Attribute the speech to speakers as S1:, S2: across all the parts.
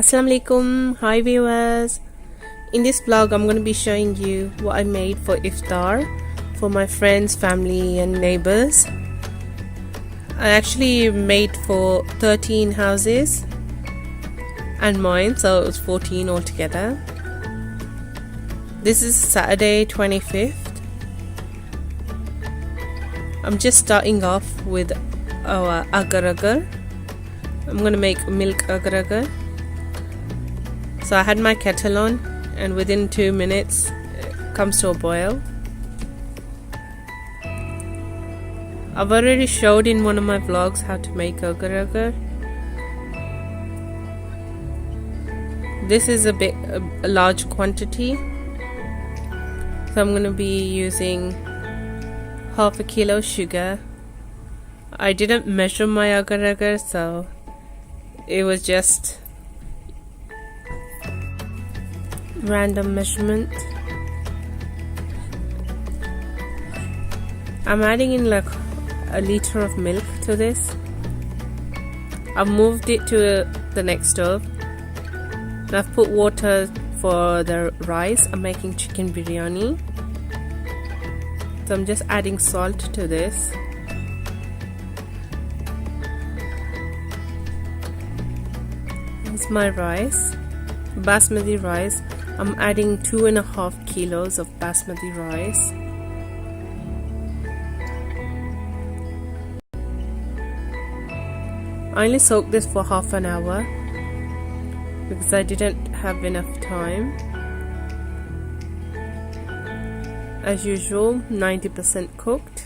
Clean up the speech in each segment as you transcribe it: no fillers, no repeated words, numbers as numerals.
S1: Assalamu alaikum, hi viewers. In this vlog I'm going to be showing you what I made for iftar for my friends, family and neighbors. I actually made for 13 houses and mine, so it was 14 altogether. This is Saturday 25th. I'm just starting off with our agar agar. I'm going to make milk agar agar. So I had my kettle on and within 2 minutes it comes to a boil. I've already showed in one of my vlogs how to make agar agar. This is a large quantity, so I'm going to be using half a kilo sugar. I didn't measure my agar agar, so it was just random measurement. I'm adding in like a liter of milk to this. I've moved it to the next stove and I've put water for the rice. I'm making chicken biryani, so I'm just adding salt to this. It's my rice, basmati rice. I'm adding 2.5 kilos of basmati rice. I only soaked this for half an hour because I didn't have enough time. As usual, 90% cooked,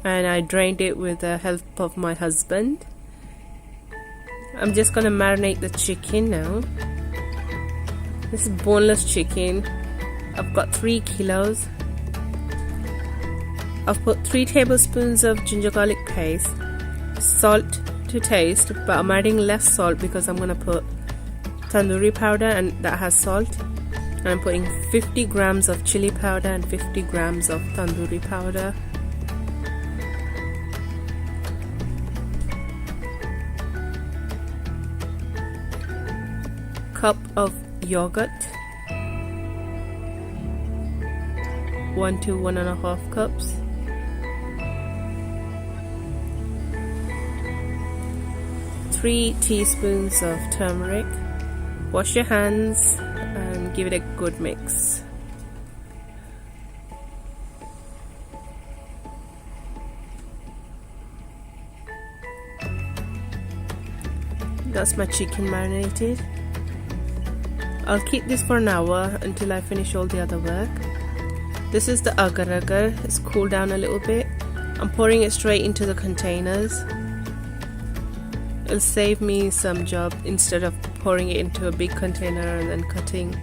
S1: and I drained it with the help of my husband. I'm just gonna marinate the chicken now. This is boneless chicken. I've got 3 kilos. I've put 3 tablespoons of ginger garlic paste, salt to taste, but I'm adding less salt because I'm gonna put tandoori powder and that has salt. And I'm putting 50 grams of chili powder and 50 grams of tandoori powder. Cup of yogurt, 1 to 1.5 cups. Three teaspoons of turmeric. Wash your hands and give it a good mix. That's my chicken marinated. I'll keep this for an hour until I finish all the other work. This is the agar agar. It's cooled down a little bit. I'm pouring it straight into the containers. It'll save me some job instead of pouring it into a big container and then cutting,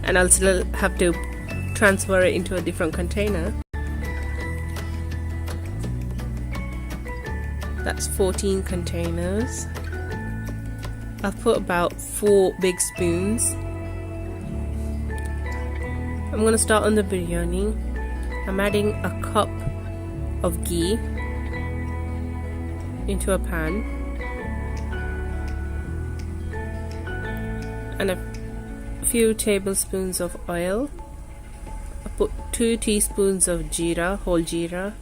S1: and I'll still have to transfer it into a different container. That's 14 containers. I've put about 4 big spoons. I'm gonna start on the biryani. I'm adding a cup of ghee into a pan and a few tablespoons of oil. I put 2 teaspoons of jeera, whole jeera.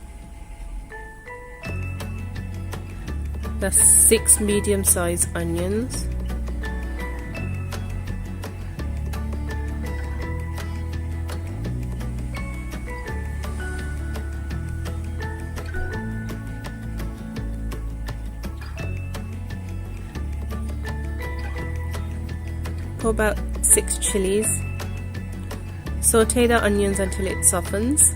S1: That's 6 medium-sized onions. Pour about 6 chilies. Saute the onions until it softens.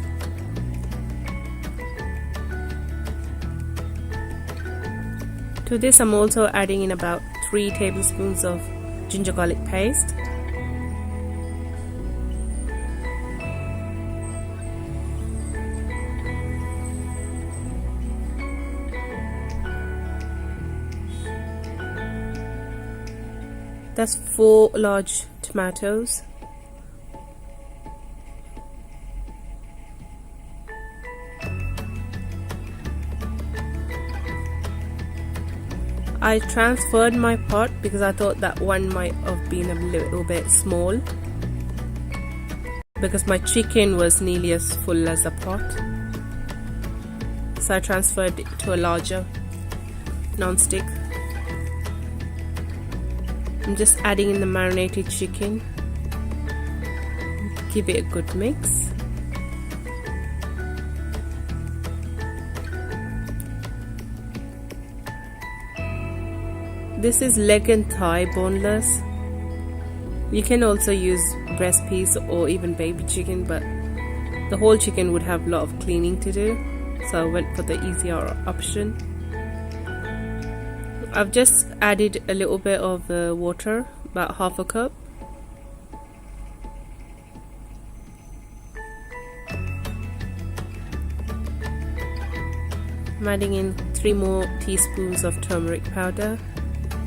S1: To this I'm also adding in about 3 tablespoons of ginger garlic paste. That's 4 large tomatoes. I transferred my pot because I thought that one might have been a little bit small, because my chicken was nearly as full as the pot. So I transferred it to a larger non-stick. I'm just adding in the marinated chicken. Give it a good mix. This is leg and thigh boneless. You can also use breast piece or even baby chicken, but the whole chicken would have a lot of cleaning to do, so I went for the easier option. I've just added a little bit of water, about half a cup. I'm adding in 3 more teaspoons of turmeric powder.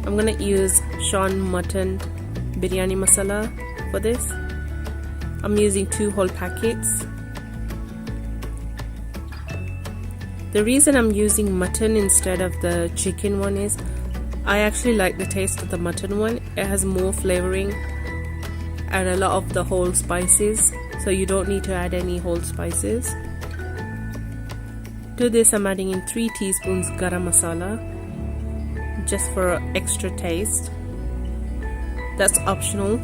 S1: I'm gonna use Shan mutton biryani masala for this. I'm using 2 whole packets. The reason I'm using mutton instead of the chicken one is I actually like the taste of the mutton one. It has more flavoring and a lot of the whole spices, so you don't need to add any whole spices. To this I'm adding in 3 teaspoons garam masala, just for extra taste. That's optional.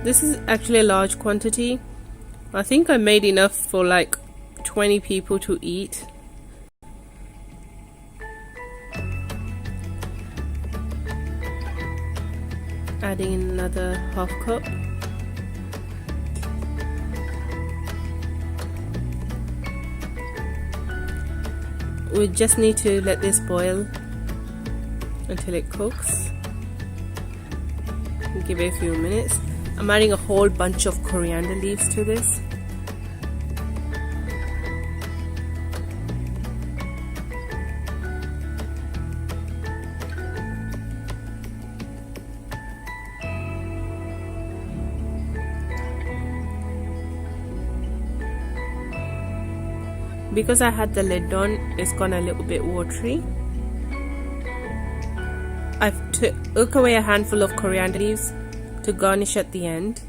S1: This is actually a large quantity. I think I made enough for like 20 people to eat. Adding in another half cup. We just need to let this boil until it cooks. Give it a few minutes. I'm adding a whole bunch of coriander leaves to this. Because I had the lid on, it's gone a little bit watery. I've took away a handful of coriander leaves to garnish at the end,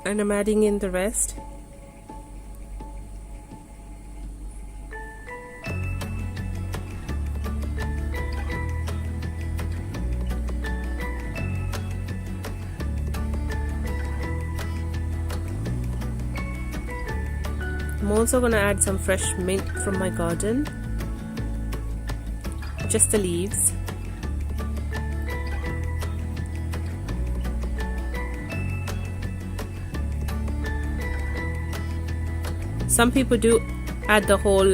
S1: and I'm adding in the rest. I'm also going to add some fresh mint from my garden, just the leaves. Some people do add the whole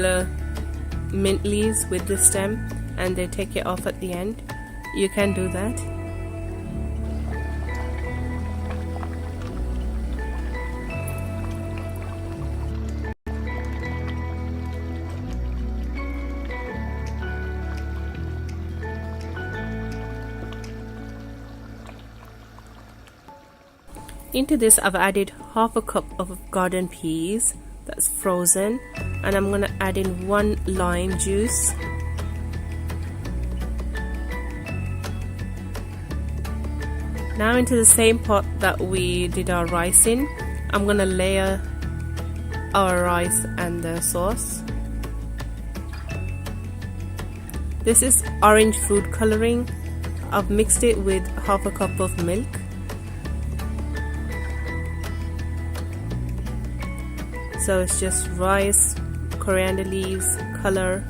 S1: mint leaves with the stem and they take it off at the end. You can do that. Into this I've added half a cup of garden peas that's frozen, and I'm gonna add in 1 lime juice. Now into the same pot that we did our rice in, I'm gonna layer our rice and the sauce. This is orange food coloring. I've mixed it with half a cup of milk. So it's just rice, coriander leaves, color,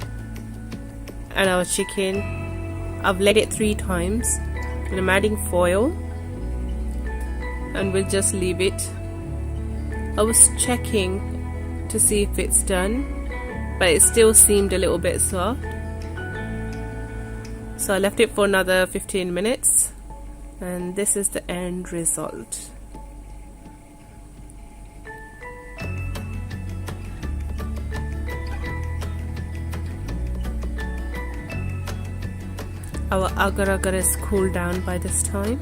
S1: and our chicken. I've let it 3 times, and I'm adding foil, and we'll just leave it. I was checking to see if it's done, but it still seemed a little bit soft. So I left it for another 15 minutes, and this is the end result. Our agar agar is cooled down by this time,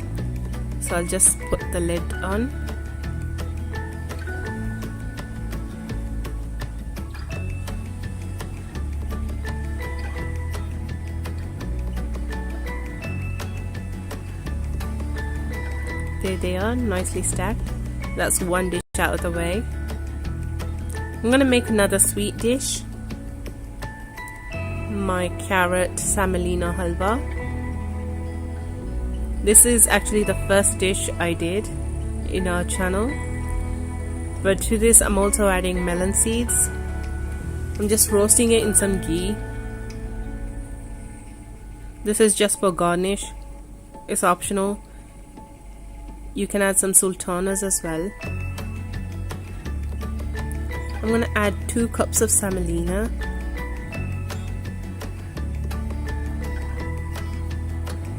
S1: so I'll just put the lid on. There they are, nicely stacked. That's one dish out of the way. I'm gonna make another sweet dish. My carrot semolina halwa. This is actually the first dish I did in our channel, but to this I'm also adding melon seeds. I'm just roasting it in some ghee. This is just for garnish. It's optional. You can add some sultanas as well. I'm gonna add 2 cups of semolina.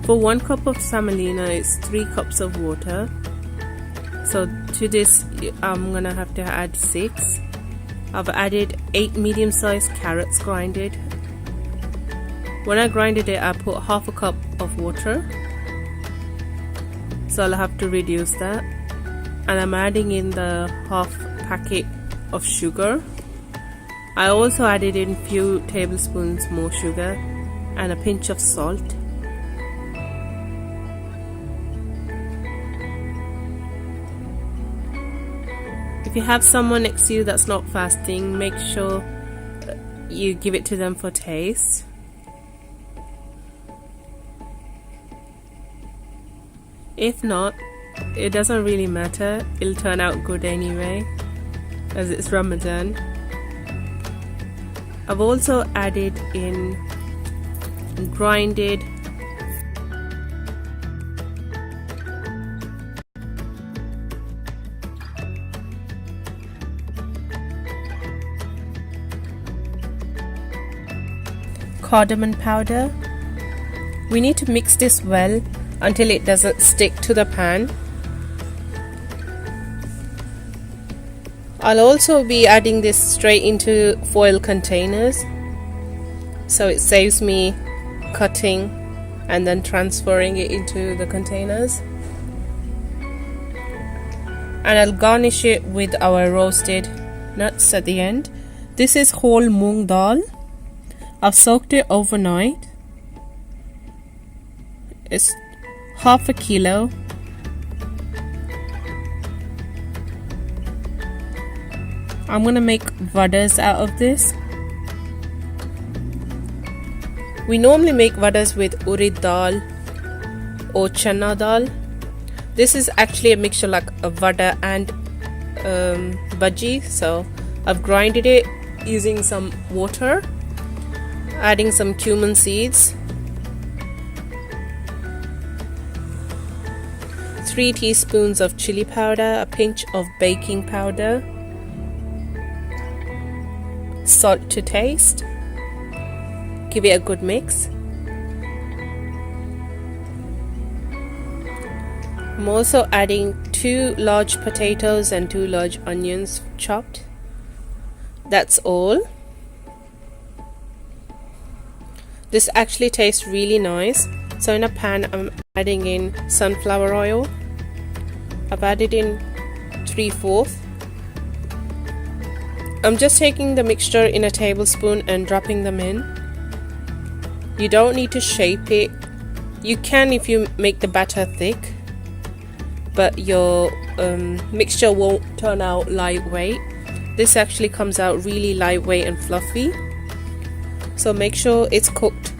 S1: For 1 cup of semolina, it's 3 cups of water. So to this, I'm gonna have to add 6. I've added 8 medium-sized carrots grinded. When I grinded it, I put half a cup of water. So I'll have to reduce that. And I'm adding in the half packet of sugar. I also added in few tablespoons more sugar and a pinch of salt. If you have someone next to you that's not fasting, make sure you give it to them for taste. If not, it doesn't really matter, it'll turn out good anyway, as it's Ramadan. I've also added in grinded cardamom powder. We need to mix this well until it doesn't stick to the pan. I'll also be adding this straight into foil containers, so it saves me cutting and then transferring it into the containers. And I'll garnish it with our roasted nuts at the end. This is whole moong dall. I've soaked it overnight. It's half a kilo. I'm gonna make vadas out of this. We normally make vadas with urid dal or chana dal. This is actually a mixture like a vada and bhaji. So I've grinded it using some water, adding some cumin seeds, 3 teaspoons of chili powder, a pinch of baking powder, salt to taste. Give it a good mix. I'm also adding 2 large potatoes and 2 large onions chopped. That's all. This actually tastes really nice. So in a pan, I'm adding in sunflower oil. I've added in 3/4. I'm just taking the mixture in a tablespoon and dropping them in. You don't need to shape it. You can if you make the batter thick, but your mixture won't turn out lightweight. This actually comes out really lightweight and fluffy. So make sure it's cooked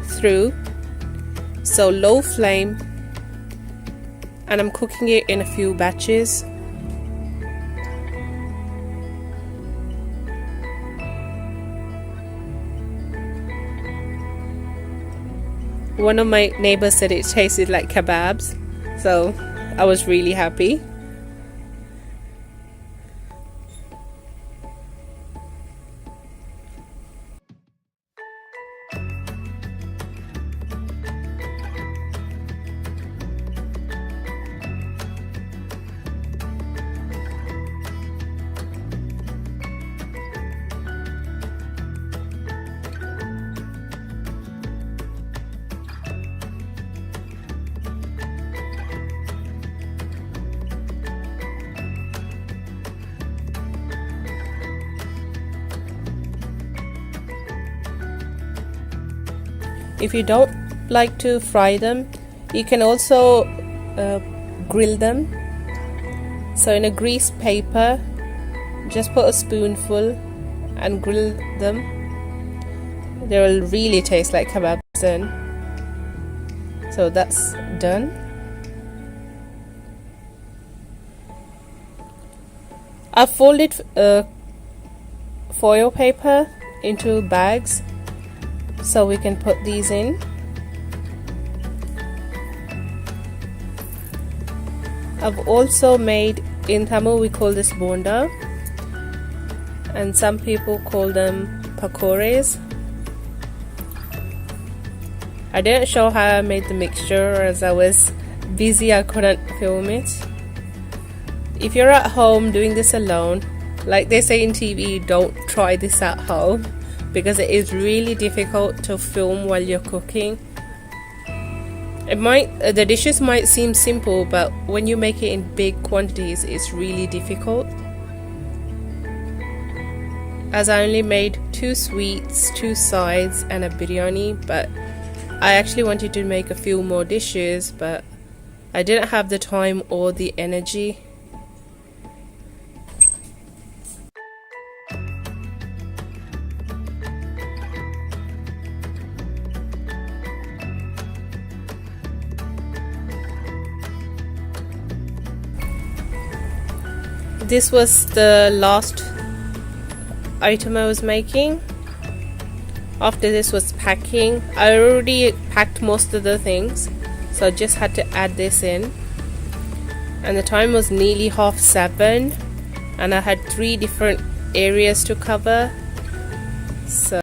S1: through. So low flame, and I'm cooking it in a few batches. One of my neighbors said it tasted like kebabs, so I was really happy. If you don't like to fry them, you can also grill them. So in a greased paper, just put a spoonful and grill them. They will really taste like kebabs then. So that's done. I've folded foil paper into bags so we can put these in. I've also made, in Tamil we call this bonda, and some people call them pakores. I didn't show how I made the mixture as I was busy, I couldn't film it. If you're at home doing this alone, like they say in TV, don't try this at home because it is really difficult to film while you're cooking. The dishes might seem simple, but when you make it in big quantities, it's really difficult. As I only made 2 sweets, 2 sides and a biryani, but I actually wanted to make a few more dishes, but I didn't have the time or the energy. This was the last item I was making. After this was packing. I already packed most of the things, so I just had to add this in. And the time was nearly 7:30, and I had 3 different areas to cover. So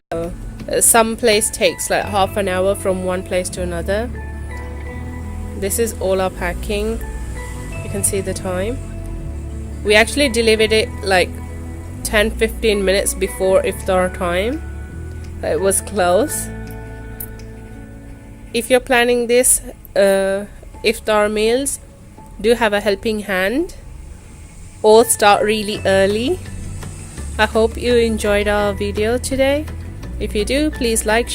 S1: some place takes like half an hour from one place to another. This is all our packing. You can see the time. We actually delivered it like 10-15 minutes before iftar time. It was close. If you're planning this iftar meals, do have a helping hand or start really early. I hope you enjoyed our video today. If you do, please like,